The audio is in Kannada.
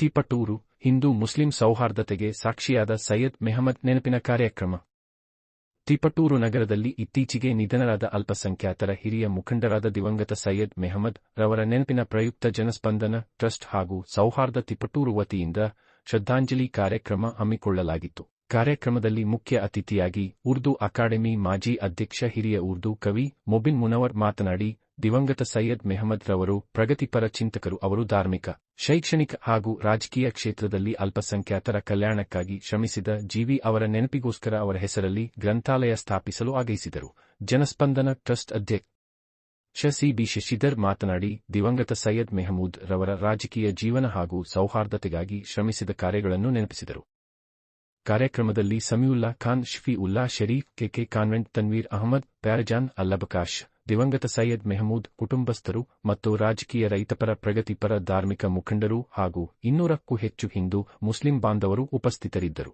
ತಿಪಟೂರು ಹಿಂದೂ ಮುಸ್ಲಿಂ ಸೌಹಾರ್ದತೆಗೆ ಸಾಕ್ಷಿಯಾದ ಸೈಯದ್ ಮೆಹಮದ್ ನೆನಪಿನ ಕಾರ್ಯಕ್ರಮ. ತಿಪಟೂರು ನಗರದಲ್ಲಿ ಇತ್ತೀಚೆಗೆ ನಿಧನರಾದ ಅಲ್ಪಸಂಖ್ಯಾತರ ಹಿರಿಯ ಮುಖಂಡರಾದ ದಿವಂಗತ ಸೈಯದ್ ಮೆಹಮದ್ ರವರ ನೆನಪಿನ ಪ್ರಯುಕ್ತ ಜನಸ್ಪಂದನ ಟ್ರಸ್ಟ್ ಹಾಗೂ ಸೌಹಾರ್ದ ತಿಪಟೂರು ವತಿಯಿಂದ ಶ್ರದ್ಧಾಂಜಲಿ ಕಾರ್ಯಕ್ರಮ ಹಮ್ಮಿಕೊಳ್ಳಲಾಗಿತ್ತು. ಕಾರ್ಯಕ್ರಮದಲ್ಲಿ ಮುಖ್ಯ ಅತಿಥಿಯಾಗಿ ಉರ್ದು ಅಕಾಡೆಮಿ ಮಾಜಿ ಅಧ್ಯಕ್ಷ ಹಿರಿಯ ಉರ್ದು ಕವಿ ಮೊಬಿನ್ ಮುನವರ್ ಮಾತನಾಡಿ, ದಿವಂಗತ ಸೈಯದ್ ಮೆಹಮದ್ ರವರು ಪ್ರಗತಿಪರ ಚಿಂತಕರು. ಅವರು ಧಾರ್ಮಿಕ, ಶೈಕ್ಷಣಿಕ ಹಾಗೂ ರಾಜಕೀಯ ಕ್ಷೇತ್ರದಲ್ಲಿ ಅಲ್ಪಸಂಖ್ಯಾತರ ಕಲ್ಯಾಣಕ್ಕಾಗಿ ಶ್ರಮಿಸಿದ ಜೀವಿ. ಅವರ ನೆನಪಿಗೋಸ್ಕರ ಅವರ ಹೆಸರಲ್ಲಿ ಗ್ರಂಥಾಲಯ ಸ್ಥಾಪಿಸಲು ಆಗ್ರಹಿಸಿದರು. ಜನಸ್ಪಂದನ ಟ್ರಸ್ಟ್ ಅಧ್ಯಕ್ಷ ಸಿ.ಬಿ. ಶಶಿಧರ್ ಮಾತನಾಡಿ, ದಿವಂಗತ ಸೈಯದ್ ಮೆಹಮೂದ್ ರವರ ರಾಜಕೀಯ ಜೀವನ ಹಾಗೂ ಸೌಹಾರ್ದತೆಗಾಗಿ ಶ್ರಮಿಸಿದ ಕಾರ್ಯಗಳನ್ನು ನೆನಪಿಸಿದರು. ಕಾರ್ಯಕ್ರಮದಲ್ಲಿ ಸಮೀವುಲ್ಲಾ ಖಾನ್, ಶಫಿ ಉಲ್ಲಾ ಶರೀಫ್, ಕೆಕೆ ಕಾನ್ವೆಂಟ್, ತನ್ವೀರ್ ಅಹಮದ್, ಪ್ಯಾರಜಾನ್ ಅಲ್ಲಬಕಾಶ್, ದಿವಂಗತ ಸೈಯದ್ ಮೆಹಮೂದ್ ಕುಟುಂಬಸ್ಥರು ಮತ್ತು ರಾಜಕೀಯ, ರೈತಪರ, ಪ್ರಗತಿಪರ, ಧಾರ್ಮಿಕ ಮುಖಂಡರು ಹಾಗೂ 200ಕ್ಕೂ ಹೆಚ್ಚು ಹಿಂದೂ ಮುಸ್ಲಿಂ ಬಾಂಧವರು ಉಪಸ್ಥಿತರಿದ್ದರು.